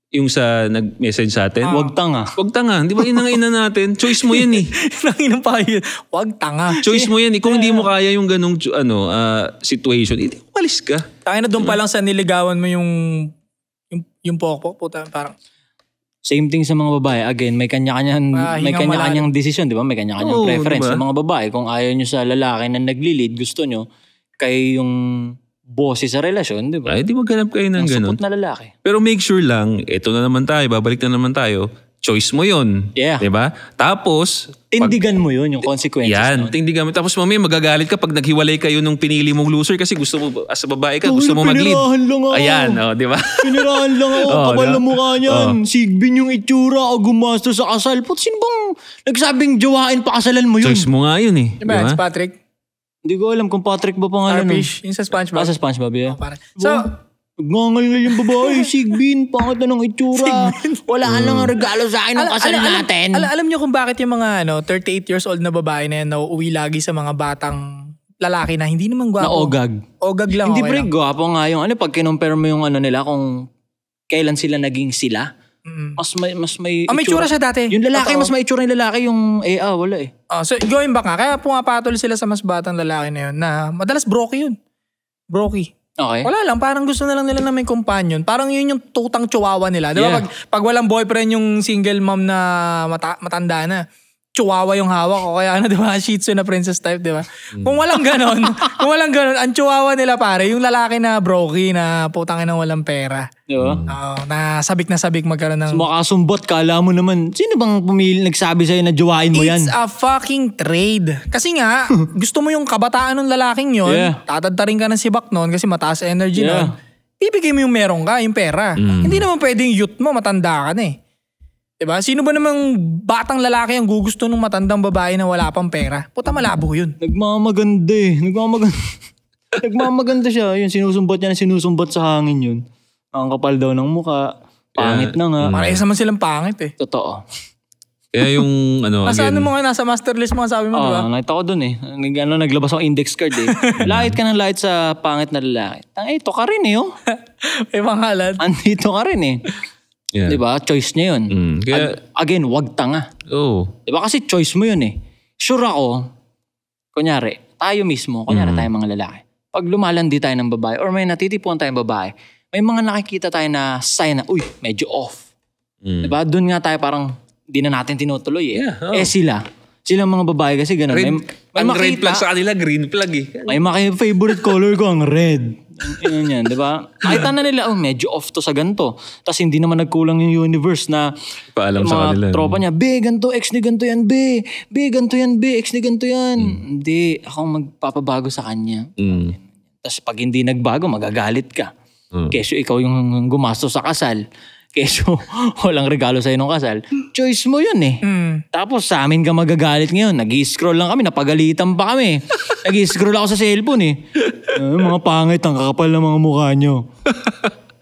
Yung sa nag-message sa atin? Wag tanga. Wag tanga. Di ba yun ang ina natin? Choice mo yan eh. Nanginang pa yun. Wag tanga. Choice mo yan eh. Kung hindi mo kaya yung ganong situation, hindi umalis ka. Tayo na doon pa lang sa niligawan mo yung pokpok. Puta, parang... Same thing sa mga babae. Again, may kanya-kanyang desisyon, di ba? May kanya-kanyang preference. Diba? Sa mga babae, kung ayaw nyo sa lalaki na nag-lead, gusto nyo, kayo yung boses sa relasyon, di ba? Ay, di maghanap kayo ng ganun. Support na lalaki. Pero make sure lang, ito na naman tayo, babalik na naman tayo, choice mo yun. Yeah. Di ba? Tapos... Tindigan mo yun, yung consequences. Yan, tindigan mo. Tapos mamaya magagalit ka pag naghiwalay kayo nung pinili mong loser kasi gusto mo, as a babae ka, gusto mo mag-lead. Pinirahan lang ako. Ayan, di ba? Pinirahan lang ako. Kapal na mukha niyan. Sigbin yung itsura o gumasto sa kasal. Sino bang nagsabing jowain pa kasalan mo yun? Choice mo nga yun eh. Diba, it's Patrick? Hindi ko alam kung Patrick ba pangalan. Starfish, yung sa SpongeBob. Sa SpongeBob, yeah. So, ngangal yung babae, Sigbin, pangit na ng itsura. Wala ka lang regalo sa akin ng kasal natin. Alam niyo kung bakit yung mga 38 years old na babae na yan nauuwi lagi sa mga batang lalaki na hindi naman gwapo. Na ogag. Ogag lang. Hindi pre, gwapo nga yung pag kinumpare mo yung nila kung kailan sila naging sila. Mas may may itsura siya dati. Yung lalaki, Totoo. mas may itsura yung lalaki, yung wala eh. So going back nga, kaya pumapatol sila sa mas batang lalaki na yun na madalas brokey yun. Brokey. Okay. Wala lang, parang gusto na lang nila na may companion. Parang yun yung tutang chihuahua nila. Di ba? Yeah. Pag walang boyfriend yung single mom na matanda na, chihuahua yung hawak ko. Kaya di ba? Shih Tzu na princess type, di ba? Kung walang ganon, ang chihuahua nila pare, yung lalaki na brokey na putangin ng walang pera. Di ba? Na sabik magkaroon ng... Makasumbot, kala mo naman, sino bang nagsabi sa'yo na jowain mo yan? It's a fucking trade. Kasi nga, gusto mo yung kabataan ng lalaking yun, tatadtarin ka ng sibak nun kasi mataas energy nun. Bibigay mo yung meron ka, yung pera. Hindi naman pwedeng youth mo, matanda ka na eh. Diba? Sino ba namang batang lalaki ang gugusto ng matandang babae na wala pang pera? Puta, malabo yun. Nagmamaganda eh. Nagmamaganda siya. Yun, sinusumbot sa hangin yun. Ang kapal daw ng muka. Pangit na nga. Parehas naman silang pangit eh. Totoo. Kaya yung nasa master list mo sabi mo, diba? Nakita ko dun eh. Naglabas ako index card eh. Lahit ka ng lahit sa pangit na lalaki. Ito ka rin eh oh. May pangalan. Andito ka rin eh. Yeah. Diba? Choice niya yun. Again, wag tanga. Diba? Kasi choice mo yun eh. Sure ako, kunyari, tayo mismo, tayo mga lalaki. Pag lumalandi tayo ng babae or may natitipuan tayong babae, may mga nakikita tayo na sign na, uy, medyo off. Diba? Doon nga tayo parang di na natin tinutuloy eh. Sila mga babae kasi ganun. Ang red flag sa kanila, green flag eh. May favorite color ko ang red. Yan, di ba? Kahit na nila, medyo off to sa ganito. Tapos hindi naman nagkulang yung universe na paalam sa kanila. Tropa niya, ganito, ex ni ganito yan, ganito yan, ex ni ganito yan. Hindi, ako magpapabago sa kanya. Tapos pag hindi nagbago, magagalit ka. Keso ikaw yung gumastos sa kasal. Keso walang regalo sa'yo nung kasal. Choice mo yun eh. Tapos sa amin ka magagalit ngayon. Nag-i-scroll lang kami, napagalitan pa kami. Nag-i-scroll ako sa cellphone eh. Mga pangit ang kakapal ng mga mukha nyo.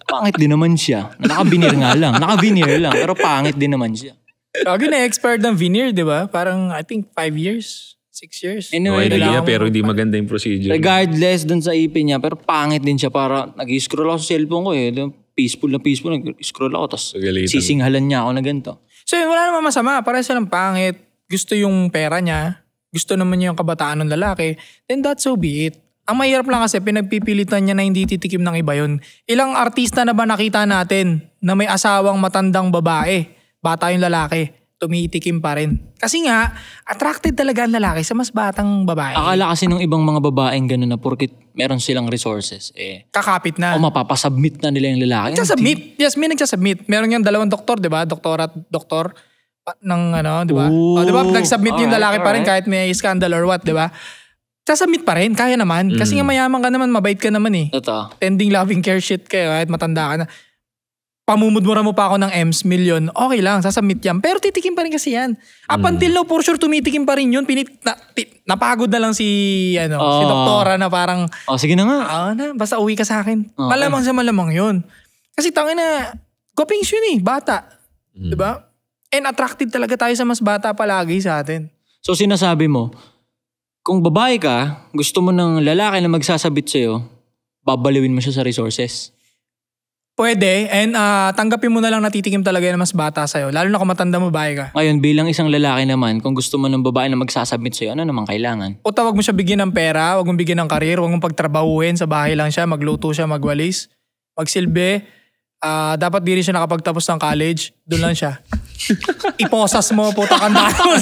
Pangit din naman siya. Naka-veneer nga lang. Naka-veneer lang. Pero pangit din naman siya. Lagi na-expired ng veneer, di ba? Parang I think 5 years. 6 years. Anyway, pero hindi maganda yung procedure. Regardless dun sa ipin niya, pero pangit din siya para nag-i-scroll ako sa cellphone ko eh. Peaceful, nag-scroll ako, tapos sisinghalan niya ako na ganito. So yun, wala naman masama. Para silang pangit. Gusto yung pera niya. Gusto naman niya yung kabataan ng lalaki. Then that's so be it. Ang mahirap lang kasi pinagpipilitan niya na hindi titikim ng iba yun. Ilang artista na ba nakita natin na may asawang matandang babae? Bata yung lalaki. Tumitikim pa rin. Kasi nga, attracted talaga ang lalaki sa mas batang babae. Akala kasi ng ibang mga babaeng gano'n na porkit meron silang resources, kakapit na. O mapapasubmit na nila yung lalaki. Nagsasubmit. Yes, may nagsasubmit. Meron yung 2 doktor, di ba? Doktor ng di ba? Di ba? Nagsubmit yung lalaki pa rin kahit may scandal or what, di ba? Sasubmit pa rin, kaya naman. Kasi nga mayaman ka naman, mabait ka naman eh. Totoo. Tending loving care shit kayo kahit matanda ka na. Pamumudmura mo pa ako ng million, okay lang, sasubmit yan. Pero titikim pa rin kasi yan. Up until now, for sure, tumitikim pa rin yun. Napagod na lang si doktora na parang, sige na nga. Basta uwi ka sa akin. Okay. Malamang sa malamang yun. Kasi tangin na, gopings yun eh, bata. Diba? And attracted talaga tayo sa mas bata palagi sa atin. So sinasabi mo, kung babae ka, gusto mo ng lalaki na magsasabit sa'yo, babaliwin mo siya sa resources. Pwede, and tanggapin mo na lang natitikim talaga na mas bata sa'yo. Lalo na kung matanda babae ka. Ngayon, bilang isang lalaki naman, kung gusto mo ng babae na magsasubmit sa'yo, ano naman kailangan? O wag mo siya bigyan ng pera, wag mo bigyan ng karir, wag mo pagtrabahuhin, sa bahay lang siya, magluto siya, magwalis, magsilbi. Dapat di rin siya nakapagtapos ng college, doon lang siya. Iposas mo, puta kanda mo.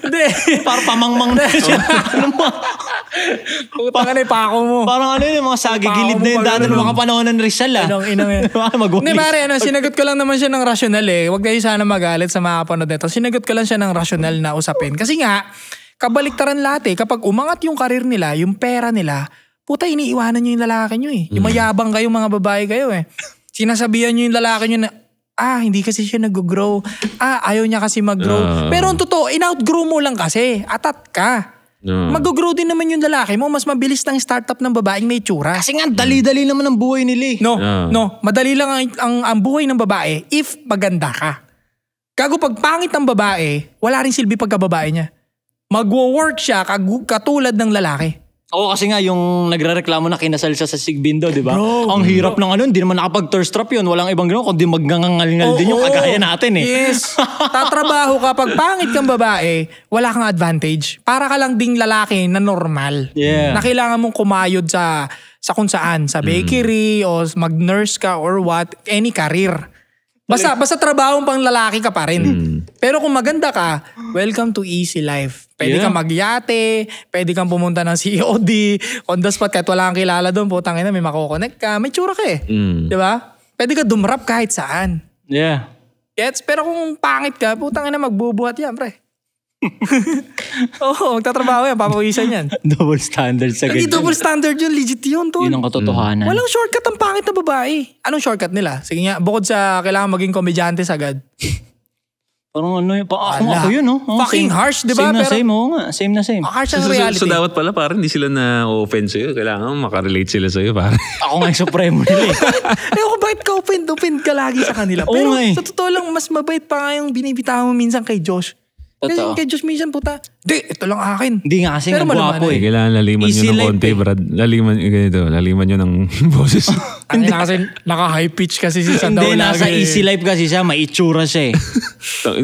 Hindi. Parang pamangmang na siya. Ano mo? Puta ka na ipako mo. Parang ano yun, mga sagigilid na yun dati ng mga panahon ng Rizal Inang yan. Hindi pare, sinagot ko lang naman siya ng rasyonal eh. Huwag kayo sana magalit sa mga kapanood nito. Sinagot ko lang siya ng rasyonal na usapin. Kasi nga, kabaliktaran lahat eh. Kapag umangat yung karir nila, yung pera nila, puta, iniiwanan nyo yung lalaki nyo eh. Yung mayabang kayo, mga babae kayo eh. Sinasabihan nyo yung lalaki nyo na, hindi kasi siya nag-grow. Ayaw niya kasi mag-grow. Pero ang totoo, in-outgrow mo lang kasi. Atat ka. Mag-grow din naman yung lalaki mo. Mas mabilis ng startup ng babaeng may tsura. Kasi nga, dali-dali naman ang buhay nila eh. No. Madali lang ang buhay ng babae if maganda ka. Gago pag pangit ang babae, wala rin silbi pagkababae niya. Magwo-work siya katulad ng lalaki. Oo, kasi nga yung nagrereklamo na kinasal siya sa Sigbindo, di ba? Ang hirap ng hindi naman nakapag-thirst trap yun. Walang ibang gano'n, kundi magngangal-ngal din yung kagaya natin Yes. Tatrabaho ka, pag pangit kang babae, wala kang advantage. Para ka lang ding lalaki na normal. Yeah. Na kailangan mong kumayod sa kung saan, sa bakery o mag-nurse ka or what, any career. Basta trabahong pang lalaki ka pa rin. Pero kung maganda ka, welcome to easy life. Pwede kang magyate, pwede kang pumunta ng COD, on the spot kahit wala kang kilala doon, putang ina, may makokonect ka, may tsura ka Di ba? Pwede ka dumrap kahit saan. Yeah. Gets? Pero kung pangit ka, putang ina, magbubuhat yan, pre. Oo, magtatrabaho yan, papawisan yan. Double standard sa Hindi ganyan. double standard yun, legit yun, tol. Yun ang katotohanan. Walang shortcut ang pangit na babae. Anong shortcut nila? Sige nga, bukod sa kailangan maging komedyante sagad. Parang ako yun, no? Fucking harsh, di ba? Same na Pero, same, oo nga. Same na same. harsh ang reality. So dapat pala parang hindi sila na-offend sa'yo. Kailangan makarelate sila sa'yo parang. Ako nga yung supremo nila Ewan ko bakit ka offend ka lagi sa kanila. Oo Pero nga eh. sa totoo lang, mas mabait pa nga yung binibitahan mo minsan kay Josh. Kasi Totoo. kay Josh minsan puta, ito lang akin. Hindi nga kasi Pero nagwapo malaman Kailangan laliman nyo Easy ng life konti, Brad. Laliman nyo ng boses. Hindi na kasi naka-high pitch kasi si Sandaw Hindi, nasa easy life kasi siya, may itsura siya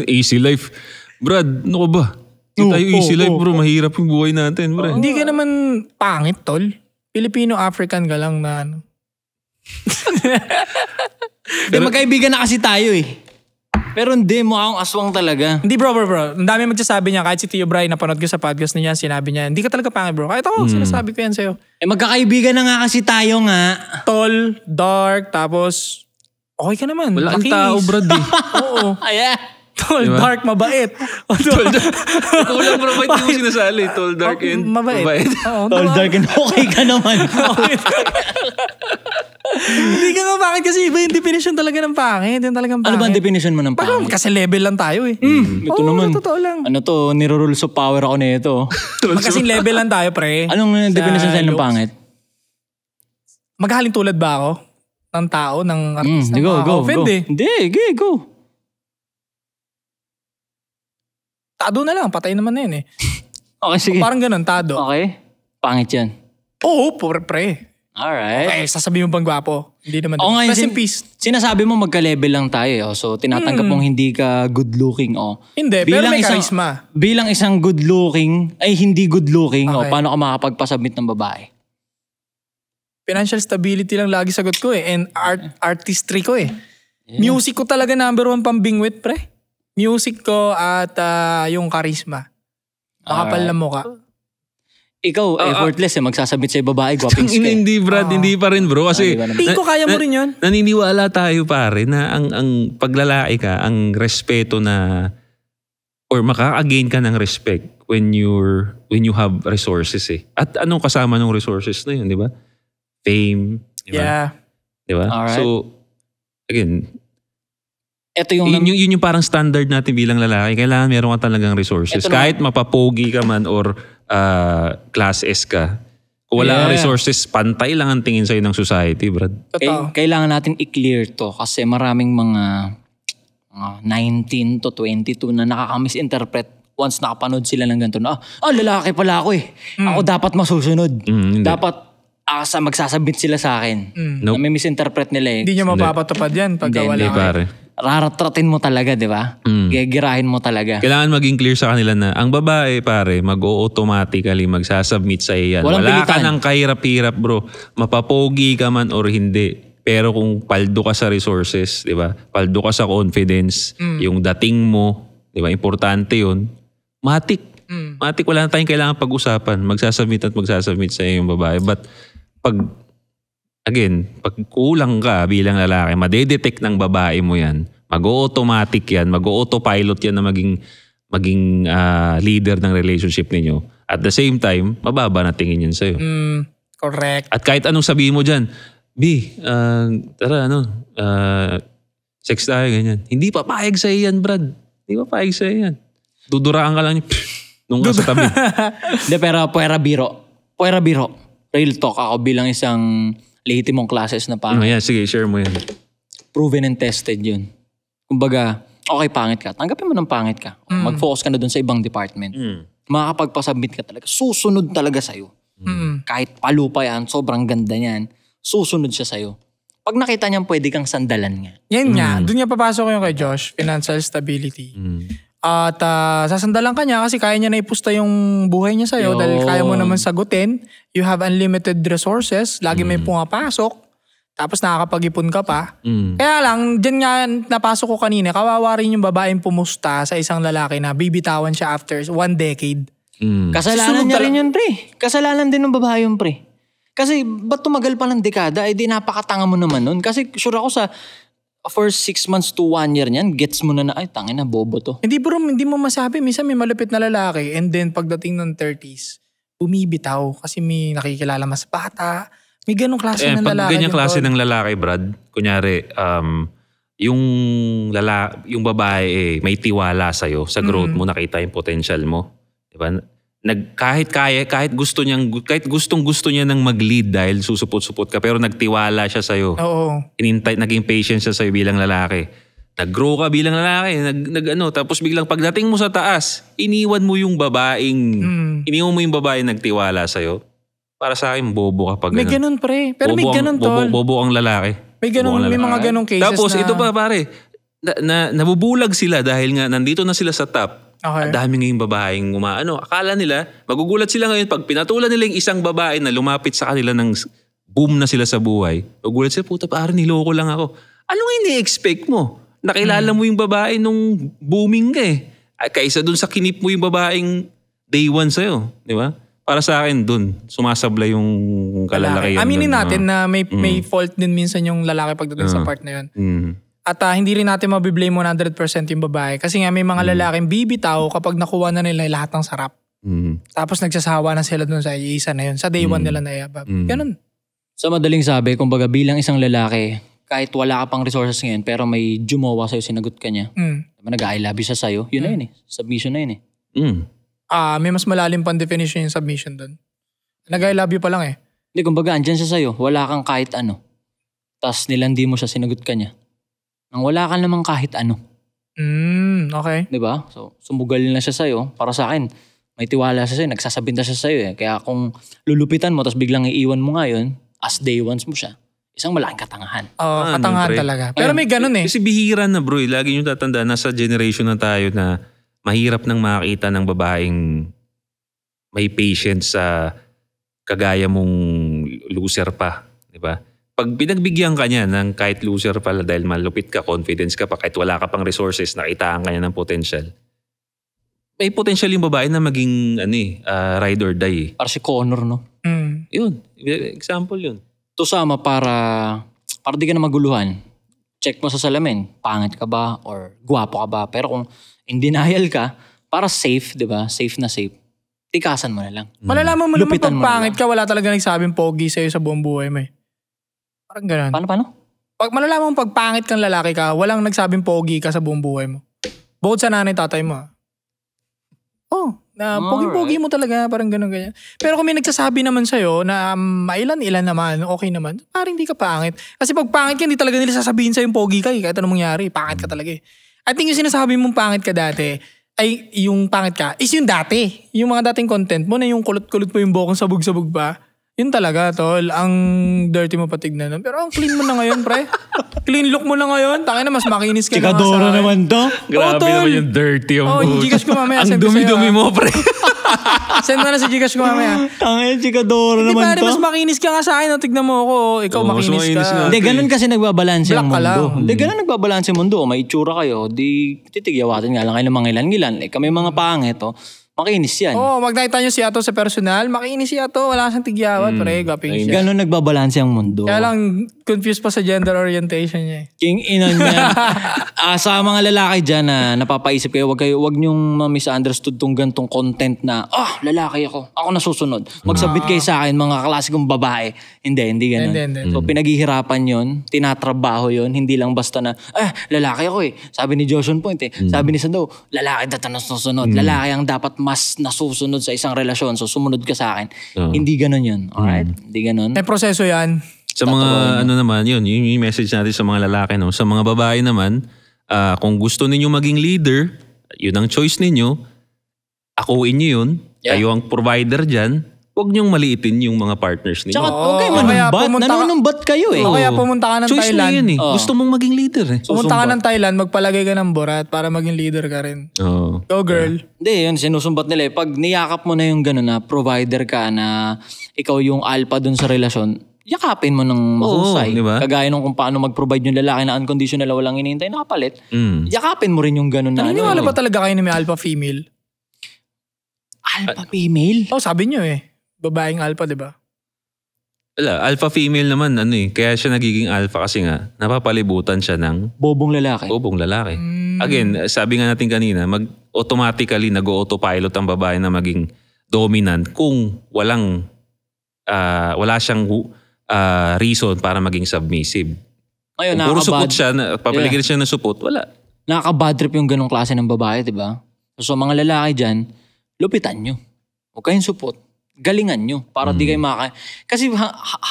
Easy life. Brad, ano ka ba? Hindi tayo easy life, bro. Mahirap yung buhay natin, bro. Hindi ka naman pangit, tol. Filipino-African ka lang na ano. Hindi, magkaibigan na kasi tayo Pero hindi, mukhang aswang talaga. Hindi bro. Ang dami magsasabi niya. Kahit si Tio Bry, napanood ko sa podcast niya, sinabi niya, hindi ka talaga pangit bro. Kahit ako, sinasabi ko yan sa'yo. Magkakaibigan na nga kasi tayo nga. Tall, dark, tapos okay ka naman. Wala kang makinis. tao, Brad Oo. Ayan. Tall, dark, mabait. Kulang, bro. Ba't di mo sinasali? Tall, dark, and mabait. Oo, Tall, dark, and okay ka naman. Hindi ka nga pangit kasi iba yung definition talaga ng pangit. Yung talagang pangit. Ano ba ang definition mo ng pangit? Kasi level lang tayo Ito naman. Totoo lang. Ano to, niro-rules of power ako nito. Magkasing level lang tayo, pre. Anong definition sa'yo ng looks. pangit? Maghaling tulad ba ako? Ng tao, ng artista? Go. Hindi, go. Tado na lang, patay naman na yun Okay, sige. Parang ganun, tado. Okay. Pangit yan. Oo, pre. Alright. Okay, sasabihin mo bang gwapo? Hindi naman. Oo nga, Rest in peace. sinasabi mo magka-level lang tayo. So, tinatanggap mong hindi ka good-looking. Hindi, pero may charisma. Bilang isang good-looking, ay hindi good-looking, Okay. paano ka makapagpasubmit ng babae? Financial stability lang lagi sagot ko and artistry ko Music ko talaga number 1 pambingwit, pre. Music ko at yung charisma. Makapal na mukha. Ikaw, effortless magsasubmit sa babae, gwaping ska. Hindi, Brad. Hindi pa rin, bro. Kasi Tingin ko kaya mo rin yun. naniniwala tayo, pare, na ang paglalaki ka, ang respeto na or makaka-gain ka ng respect when you have resources At anong kasama ng resources na yun, di ba? Fame, di ba? Yeah. Di ba? Alright. So, again, Ito yung... yun yung parang standard natin bilang lalaki. Kailangan meron ka talagang resources. Ito Kahit mapapogi ka man or class S ka. Kung wala kang resources, pantay lang ang tingin sa'yo ng society, Brad. Totoo. Kailangan natin i-clear to kasi maraming mga 19 to 22 na nakaka-misinterpret once nakapanood sila ng ganito na, lalaki pala ako Ako dapat masusunod. Hindi. Dapat magsasabit sila sa akin. Nope. Na may misinterpret nila Hindi nyo mapapatupad yan pagka Hindi, wala Hindi, pare. Raratratin mo talaga, di ba? Gigirahin mo talaga. Kailangan maging clear sa kanila na ang babae, pare, mag-automatically magsasubmit sa yan. Walang Wala ka pilitan. ng kahirap-hirap, bro. Mapapogi ka man or hindi. Pero kung paldo ka sa resources, di ba? Paldo ka sa confidence, yung dating mo, di ba? Importante yun. Matik. Matik, wala na tayong kailangan pag-usapan. Magsasubmit sa yung babae. But pag kulang ka bilang lalaki, madedetect ng babae mo yan. Mag-automatic yan. Mag-autopilot yan na maging leader ng relationship ninyo. At the same time, mababa na tingin yan sa'yo. Correct. At kahit anong sabihin mo dyan, tara, sex tayo, ganyan. Hindi papayag sa'yo yan, Brad. Hindi papayag sa'yo yan. Duduraan ka lang nung ka sa tabi. Hindi, pero puwera biro. Real talk ako bilang isang lehitimong classes na pangit. Yan, sige, share mo yan. Proven and tested yun. Kumbaga, okay, pangit ka. Tanggapin mo ng pangit ka. Mag-focus ka na dun sa ibang department. Makakapagpasubmit ka talaga. Susunod talaga sa'yo. Kahit palupa yan, sobrang ganda niyan, susunod siya sa'yo. Pag nakita niyan, pwede kang sandalan nga. Yan nga, doon niya papasok yung kay Josh, financial stability. At sasandalan ka niya kasi kaya niya na ipusta yung buhay niya sa'yo dahil kaya mo naman sagutin. You have unlimited resources, lagi may pumapasok, tapos nakakapag-ipon ka pa. Kaya lang, dyan nga napasok ko kanina, kawawa rin yung babaeng pumusta sa isang lalaki na bibitawan siya after 1 decade. Kasalanan niya rin yun, pre. Kasalanan din ng babae yun, pre. Kasi ba't tumagal pa ng dekada? Eh di napakatanga mo naman nun. Kasi sure ako sa first 6 months to 1 year niyan, gets mo na ay tangin na bobo to. Hindi bro, hindi mo masabi. Minsan may malupit na lalaki and then pagdating ng 30s, bumibitaw kasi may nakikilala mas bata. May ganong klase ng lalaki. Pag ganyang klase ng lalaki, Brad, kunyari, yung babae may tiwala sa'yo sa growth mo, nakita yung potential mo. Diba? Kahit gustong-gusto niya nang mag-lead dahil susupot-supot ka pero nagtiwala siya sa'yo. Oo. Naging patient siya sa'yo bilang lalaki. Nag-grow ka bilang lalaki. Tapos biglang pagdating mo sa taas, iniwan mo yung babaeng nagtiwala sa'yo. Para sa akin, bobo ka pag may ganun pre. Pero may ganun tol. Bobo ang lalaki. May ganun, may mga ganung cases tapos, na... ito pa pare, nabubulag sila dahil nga nandito na sila sa top. Okay. Ang dami ngayong babaeng akala nila, magugulat sila ngayon pag pinatulan nila yung isang babae na lumapit sa kanila ng boom na sila sa buhay. Magugulat sila, puta pare, niloko lang ako. Anong ini-expect mo? Nakilala mo yung babae nung booming ka eh. Kaysa dun sa kinip mo yung babaeng day one sa'yo. Di ba? Para sa akin dun, sumasablay yung kalalakihan. Aminin natin na may fault din minsan yung lalaki pagdating sa part na yun. At hindi rin natin mabiblame 100% yung babae. Kasi nga may mga lalaking bibitaw kapag nakuha na nila lahat ng sarap. Tapos nagsasawa na sila dun sa isa na yun. Sa day one nila na yabab. Ganun. Sa madaling sabi, kumbaga bilang isang lalaki, kahit wala ka pang resources ngayon, pero may jumowa sa'yo, sinagot ka niya. Diba, nag-I love you siya sa'yo, yun na yun eh. Submission na yun eh. May mas malalim pang definition yung submission dun. Nag-I love you pa lang eh. Hindi, kumbaga andyan siya sa'yo, wala kang kahit ano. Tapos nilandi mo siya, sinagot ka niya. Nang wala ka namang kahit ano. Okay. Diba? So, sumugal na siya sa'yo. Para sa akin, may tiwala siya sa'yo, nagsasabinta siya sa'yo eh. Kaya kung lulupitan mo, tapos biglang iiwan mo ngayon, as day ones mo siya, isang malaking katangahan. Katangahan talaga. Pero may ganun eh. Kasi bihira na bro, lagi nyo tatanda, nasa generation na tayo na mahirap nang makita ng babaeng may patience sa kagaya mong loser pa. Diba? Pag pinagbigyan ka niya ng kahit loser pala dahil malupit ka, confidence ka pa, kahit wala ka pang resources, nakitaan ka niya ng potential. May potential yung babae na maging ride or die. Para si Connor, no? Yun. Example yun. Tusama para di ka na maguluhan. Check mo sa salamin, pangit ka ba or gwapo ka ba? Pero kung in denial ka, para safe, di ba? Safe na safe. Tikasan mo na lang. Malalaman mo naman pag pangit ka, wala talaga nagsabing pogi sa'yo sa buong buhay mo eh. Parang ganun. Paano? Pag malalaman mo pag pangit kang lalaki ka, walang nagsabing pogi ka sa buong buhay mo. Bukod sa nanay tatay mo. Pogi-pogi mo talaga, parang ganun-ganyan. Pero kung may nagsasabi naman sa'yo na mailan-ilan naman, okay naman, parang hindi ka pangit. Kasi pag pangit ka, hindi talaga nila sasabihin sa'yo yung pogi ka eh. Kahit anong mangyari, pangit ka talaga eh. I think yung sinasabi mong pangit ka dati, ay yung pangit ka, is yung dati. Yung mga dating content mo na yung kulot-kulot mo yung bokong sabog-sabog pa. Yun talaga, tol. Ang dirty mo patignan. Pero ang clean mo na ngayon, pre. Clean look mo na ngayon. Tangina na mas makinis ka na. Chikadoro naman to. Grabe naman yung dirty yung yung Gcash ko mamaya. Ang dumi-dumi mo, pre. Send mo na sa Gcash ko mamaya. Tangina, chikadoro naman pare, to. mas makinis ka nga sa akin. Tignan mo ako. Ikaw makinis ka. Hindi, ganun kasi nagbabalanse ang Black ka mundo. lang. Hindi, ganun nagbabalanse ang mundo. May itsura kayo. Di titigyawatin nga lang kayo ng mga ilan-ilan. Kami mga pangit, makinis yan. Wag nakita nyo si Ato sa personal. Makinis si Ato. Wala siyang tigyawat. Pre, gaping siya. Ganun nagbabalanse ang mundo. Kaya lang, confused pa sa gender orientation niya eh. King ina niya. Sa mga lalaki dyan na napapaisip kayo, wag niyong ma-misunderstood tong gantong content na, lalaki ako. Ako nasusunod. Magsabit kayo sa akin, mga klasikong babae. Hindi ganun. Hindi. So, pinaghihirapan yon, tinatrabaho yon, hindi lang basta na, lalaki ako eh. Sabi ni Josh on Point eh. Sabi ni Sando, lalaki dapat nasusunod. Lalaki ang dapat mas nasusunod sa isang relasyon. So, sumunod ka sa akin. Hindi ganun yun. Alright? Hindi ganun. May proseso yan. Sa mga naman, yun yung message natin sa mga lalaki, no? Sa mga babae naman, kung gusto ninyo maging leader, yun ang choice ninyo, akuin nyo yun, kayo ang provider dyan, huwag niyong maliitin yung mga partners niyo. Tsaka huwag kayo manumbat. Nanunumbat kayo eh. O kaya pumunta ka ng Choice Thailand. na yun eh. Gusto mong maging leader eh. Pumunta ka ng Thailand, magpalagay ka ng borat para maging leader ka rin. Oo. Go girl. Hindi, yun, sinusumbat nila eh. Pag niyakap mo na yung gano'n na provider ka na ikaw yung alpha dun sa relasyon, yakapin mo ng mahusay. Oo, diba? Kagaya nung kung paano mag-provide yung lalaki na unconditional na walang hinihintay na kapalit. Yakapin mo rin yung gano'n na. Naniniwala ba talaga kayo na may alpha female? Alpha female? Sabi niyo eh. Babaeng alpha, di ba? Wala, alpha female naman kaya siya nagiging alpha kasi nga napapalibutan siya ng Bobong lalaki. Again, sabi nga natin kanina, automatically nag-autopilot ang babae na maging dominant kung wala siyang reason para maging submissive. Ngayon, kung puro support siya, papaligid siya ng support, wala. Nakaka-bad trip yung ganong klase ng babae, di ba? So mga lalaki dyan, lupitan nyo. Huwag kayong support. Galingan nyo. Para di kayo Kasi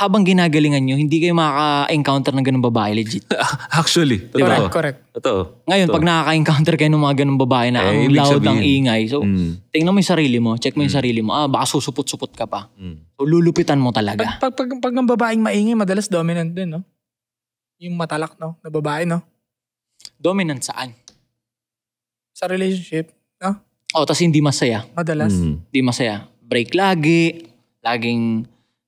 habang ginagalingan nyo, hindi kayo makaka-encounter ng ganong babae legit. Actually. Totoo. Correct. Totoo. Ngayon, pag nakaka-encounter kayo ng mga ganong babae na ang loud, ang ingay. So, tingnan mo yung sarili mo. Check mo yung sarili mo. Baka susupot-supot ka pa. So, lulupitan mo talaga. Pag ng babaeng maingay, madalas dominant din, no? Yung matalak, no? Na babae, no? Dominant saan? Sa relationship, no? Tas hindi masaya. Madalas. Hindi masaya. Break lagi. Laging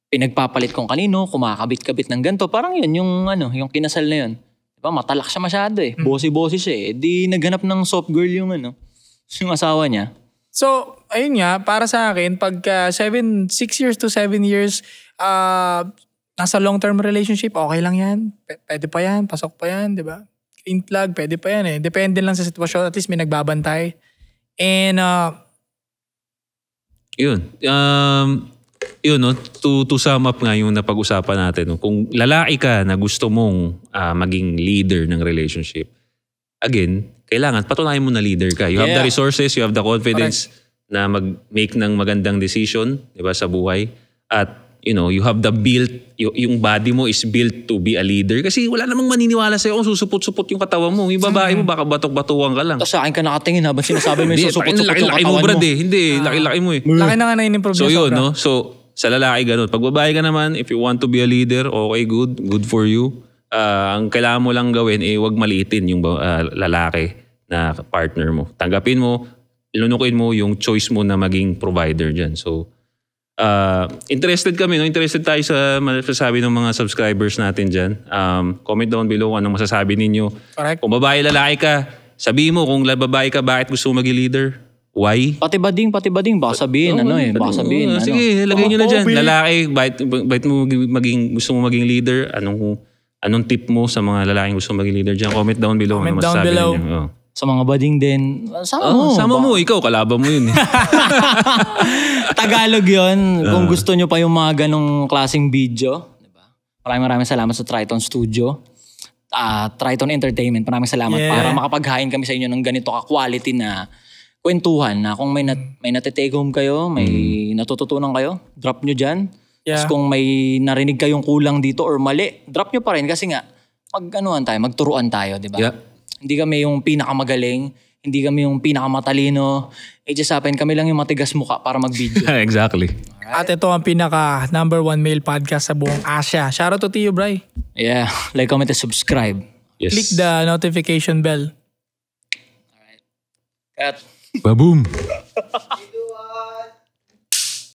pinagpapalit kung kanino, kumakabit-kabit ng ganito. Parang yun, yung kinasal na yun. Diba? Matalak siya masyado eh. Bossy-bossy siya eh. Di naghanap ng soft girl yung yung asawa niya. So, ayun nga, para sa akin, pagka 6 years to 7 years, nasa long-term relationship, okay lang yan. Pwede pa yan, pasok pa yan, di ba? Clean plug, pwede pa yan eh. Depende lang sa sitwasyon, at least may nagbabantay. And, to sum up nga yung napag-usapan natin. No? Kung lalaki ka na gusto mong maging leader ng relationship, again, kailangan patunayan mo na leader ka. You have the resources, you have the confidence na mag-make ng magandang decision, di ba, sa buhay. At, you have the built, yung body mo is built to be a leader. Kasi wala namang maniniwala sa'yo kung susupot-supot yung katawan mo. Yung babae mo, baka batok-batuwang ka lang. Tapos sa akin ka nakatingin habang sinasabi mo yung susupot-supot yung laki-laki katawan mo. Brad, mo. Hindi, laki-laki mo eh. laki na nga na in-improve So niya yun, sobra. no? So, sa lalaki ganun. Pag babae ka naman, if you want to be a leader, okay, good for you. Ang kailangan mo lang gawin, wag maliitin yung lalaki na partner mo. Tanggapin mo, ilunukin mo yung choice mo na maging provider dyan. So, interested kami, no? Interested tayo sa masasabi ng mga subscribers natin dyan. Comment down below anong masasabi ninyo. Correct. Kung babae, lalaki ka, sabihin mo kung babae ka, bakit gusto mo maging leader? Why? Pati bading. Baka sabihin, baka sabihin. Sige, lagay nyo na dyan. Lalaki, bakit mo gusto mo maging leader? Anong tip mo sa mga lalaking gusto maging leader dyan? Comment down below. Comment ano down masasabi below. ninyo. Sa mga bading din, Sama mo. Ikaw, kalaban mo yun. Tagalog yun. Kung gusto nyo pa yung mga ganong klaseng video. Diba? Maraming salamat sa Triton Studio. Triton Entertainment. Maraming salamat para makapaghain kami sa inyo ng ganito ka-quality na kwentuhan na kung may natitake home kayo, may natututunan kayo, drop nyo dyan. Tapos kung may narinig kayong kulang dito or mali, drop nyo pa rin kasi nga, magturuan tayo, di ba? Yeah. Hindi kami yung pinakamagaling, hindi kami yung pinakamatalino. It just happened, kami lang yung matigas muka para mag-video. Exactly. At ito ang pinaka #1 male podcast sa buong Asia. Shoutout to you, Bray. Yeah, like, comment, and subscribe. Yes. Click the notification bell. Cut. Baboom.